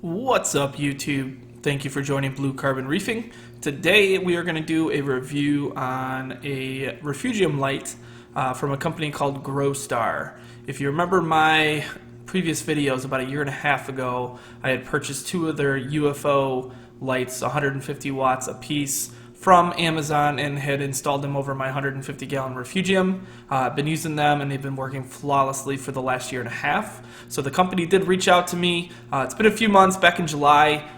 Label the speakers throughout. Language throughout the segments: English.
Speaker 1: What's up, YouTube? Thank you for joining Blue Carbon Reefing. Today we are going to do a review on a refugium light from a company called GrowStar. If you remember my previous videos about a year and a half ago, I had purchased two of their UFO lights, 150 watts a piece, from Amazon and had installed them over my 150-gallon refugium. I've been using them and they've been working flawlessly for the last year and a half. So the company did reach out to me. It's been a few months, back in July,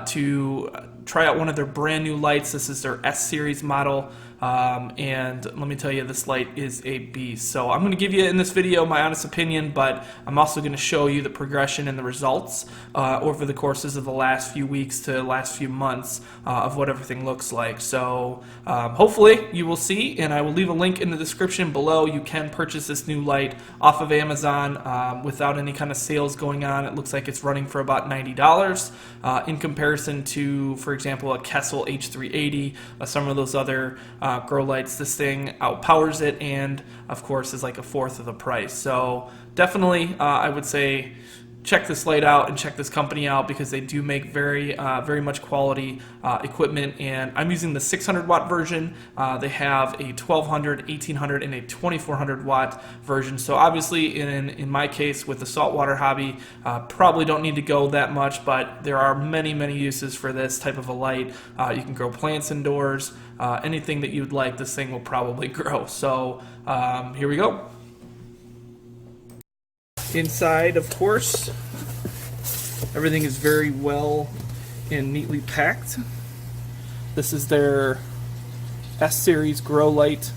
Speaker 1: to try out one of their brand new lights. This is their S series model. And let me tell you, this light is a beast. So I'm going to give you in this video my honest opinion, but I'm also going to show you the progression and the results over the courses of the last few weeks to last few months of what everything looks like. So hopefully you will see, and I will leave a link in the description below. You can purchase this new light off of Amazon without any kind of sales going on. It looks like it's running for about $90 in comparison to, for example, a Kessel H380, some of those other Growlights. This thing outpowers it and of course is like a fourth of the price. So definitely I would say check this light out and check this company out because they do make very much quality equipment. And I'm using the 600 watt version. They have a 1200, 1800, and a 2400 watt version. So obviously in my case with the saltwater hobby, probably don't need to go that much, but there are many uses for this type of a light. You can grow plants indoors. Anything that you'd like, this thing will probably grow. So here we go. Inside, of course, everything is very well and neatly packed. This is their S series Growlight,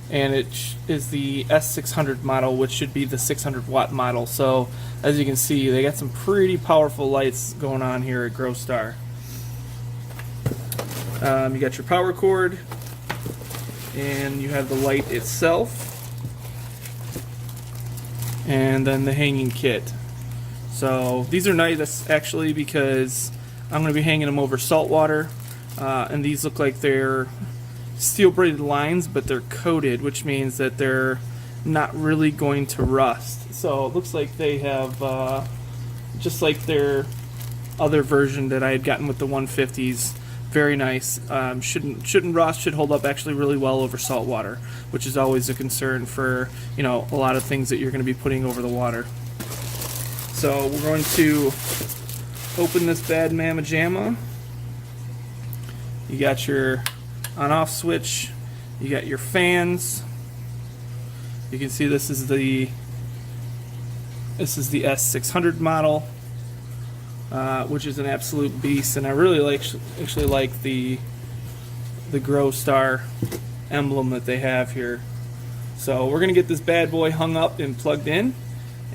Speaker 1: and it is the S600 model, which should be the 600 watt model. So as you can see, they got some pretty powerful lights going on here at GrowStar. You got your power cord, and you have the light itself, and then the hanging kit. So these are nice actually because I'm going to be hanging them over salt water, and these look like they're steel braided lines, but they're coated, which means that they're not really going to rust. So it looks like they have just like their other version that I had gotten with the 150s. Very nice. Shouldn't rust. Should hold up actually really well over salt water, which is always a concern for a lot of things that you're going to be putting over the water. So we're going to open this bad mamma jamma. You got your on-off switch. You got your fans. You can see this is the S600 model. Which is an absolute beast, and I really actually like the GrowStar emblem that they have here. So we're gonna get this bad boy hung up and plugged in,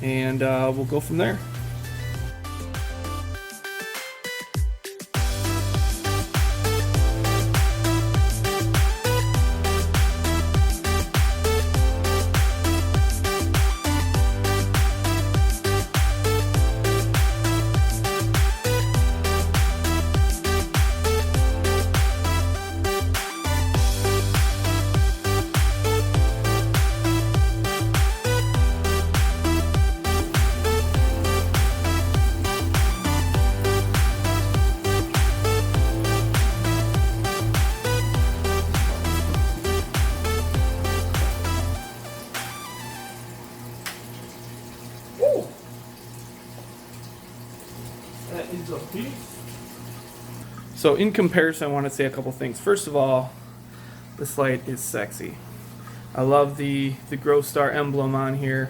Speaker 1: and we'll go from there. So in comparison, I want to say a couple things. First of all, this light is sexy. I love the GrowStar emblem on here.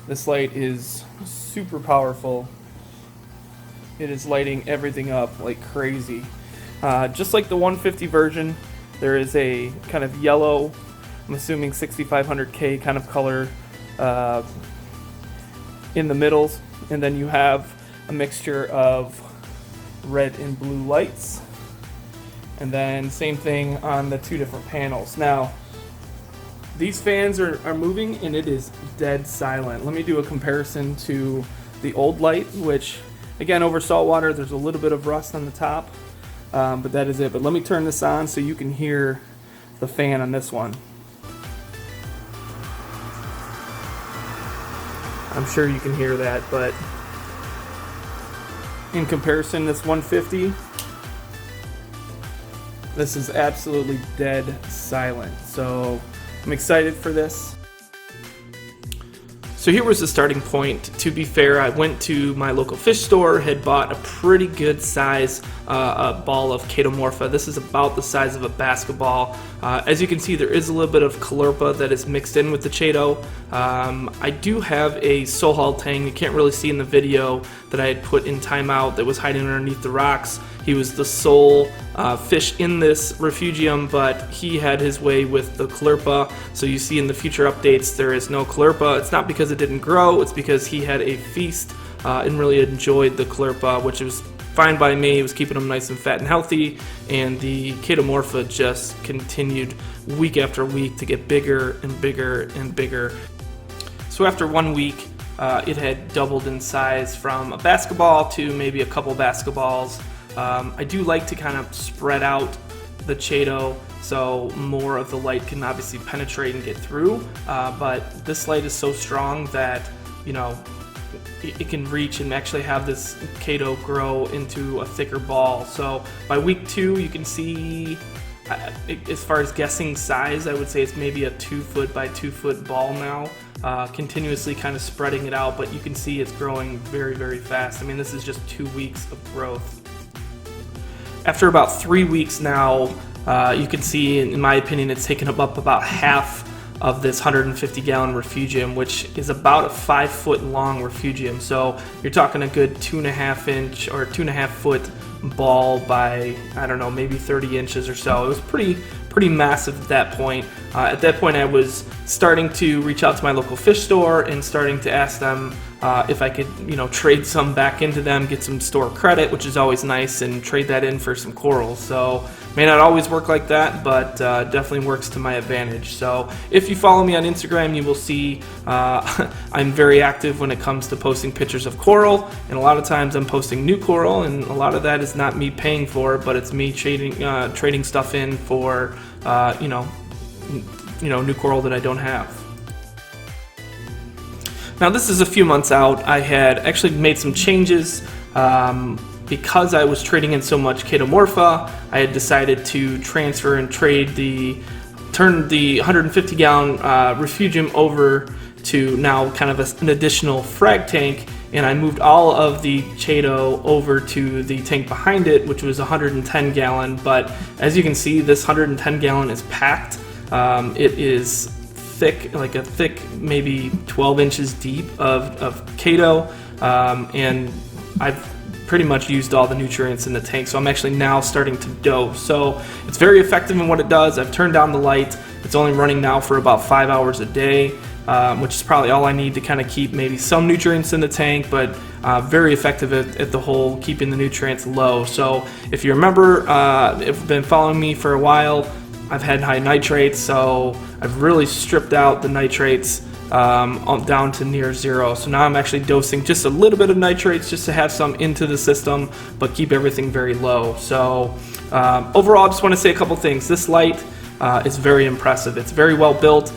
Speaker 1: This light is super powerful. It is lighting everything up like crazy. Just like the 150 version, there is a kind of yellow, I'm assuming 6500K kind of color in the middles, and then you have a mixture of red and blue lights, and then same thing on the two different panels. Now these fans are moving and it is dead silent. Let me do a comparison to the old light, which again over salt water there's a little bit of rust on the top, but that is it. But let me turn this on so you can hear the fan on this one. I'm sure you can hear that, but in comparison, this 150, this is absolutely dead silent. So I'm excited for this. So here was the starting point. To be fair, I went to my local fish store, had bought a pretty good size ball of Chaetomorpha. This is about the size of a basketball. As you can see, there is a little bit of Caulerpa that is mixed in with the Chaeto. I do have a Sohal Tang. You can't really see in the video that I had put in timeout that was hiding underneath the rocks. He was the sole fish in this refugium, but he had his way with the Caulerpa. So you see in the future updates there is no Caulerpa. It's not because it didn't grow, it's because he had a feast and really enjoyed the Caulerpa, which was fine by me. It was keeping him nice and fat and healthy, and the Chaetomorpha just continued week after week to get bigger and bigger and bigger. So after 1 week, it had doubled in size from a basketball to maybe a couple basketballs. I do like to kind of spread out the Chaeto so more of the light can obviously penetrate and get through, but this light is so strong that, you know, it can reach and actually have this Chaeto grow into a thicker ball. So by week 2, you can see, as far as guessing size, I would say it's maybe a 2 foot by 2 foot ball now, continuously kind of spreading it out, but you can see it's growing very, very fast. I mean, this is just 2 weeks of growth. After about 3 weeks now, you can see, in my opinion, it's taken up about half of this 150-gallon refugium, which is about a 5 foot long refugium. So you're talking a good 2.5 inch or 2.5 foot ball by, I don't know, maybe 30 inches or so. It was pretty massive at that point. At that point, I was starting to reach out to my local fish store and starting to ask them if I could, you know, trade some back into them, get some store credit, which is always nice, and trade that in for some corals. So may not always work like that, but definitely works to my advantage. So if you follow me on Instagram, you will see I'm very active when it comes to posting pictures of coral, and a lot of times I'm posting new coral, and a lot of that is not me paying for it, but it's me trading stuff in for you know, new coral that I don't have. Now this is a few months out. I had actually made some changes. Because I was trading in so much Chaetomorpha, I had decided to transfer and turn the 150-gallon refugium over to now kind of an additional frag tank, and I moved all of the Chaeto over to the tank behind it, which was 110-gallon. But as you can see, this 110-gallon is packed. It is thick, like a thick, maybe 12 inches deep of Chaeto, and I've pretty much used all the nutrients in the tank, so I'm actually now starting to dose. So it's very effective in what it does. I've turned down the light. It's only running now for about 5 hours a day, which is probably all I need to kind of keep maybe some nutrients in the tank, but very effective at the whole keeping the nutrients low. So if you remember, if you've been following me for a while, I've had high nitrates, so I've really stripped out the nitrates down to near zero. So now I'm actually dosing just a little bit of nitrates just to have some into the system, but keep everything very low. So overall, I just want to say a couple things. This light is very impressive. It's very well built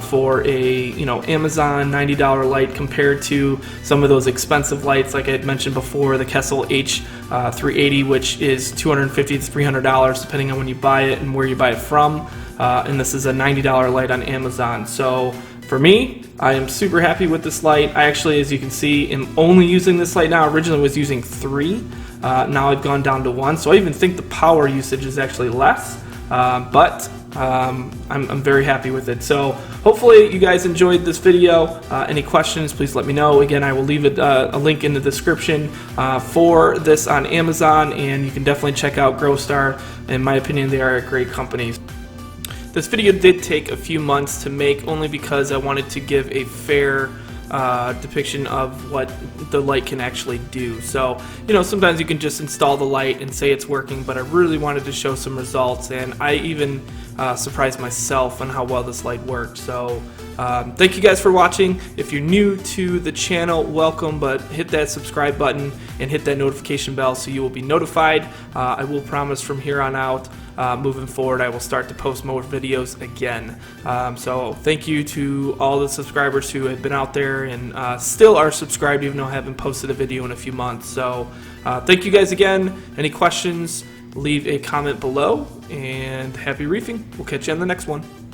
Speaker 1: for a Amazon $90 light compared to some of those expensive lights like I had mentioned before, the Kessel H380, which is $250 to $300 depending on when you buy it and where you buy it from. And this is a $90 light on Amazon. So for me, I am super happy with this light. I actually, as you can see, am only using this light now. Originally was using 3. Now I've gone down to 1. So I even think the power usage is actually less. But I'm very happy with it. So hopefully you guys enjoyed this video. Any questions, please let me know. Again, I will leave a link in the description for this on Amazon, and you can definitely check out GrowStar. In my opinion, they are a great company. This video did take a few months to make, only because I wanted to give a fair depiction of what the light can actually do. So, sometimes you can just install the light and say it's working, but I really wanted to show some results, and I even surprised myself on how well this light worked. So, thank you guys for watching. If you're new to the channel, welcome, but hit that subscribe button and hit that notification bell so you will be notified. I will promise from here on out moving forward, I will start to post more videos again. So thank you to all the subscribers who have been out there and still are subscribed, even though I haven't posted a video in a few months. So thank you guys again. Any questions, leave a comment below, and happy reefing. We'll catch you on the next one.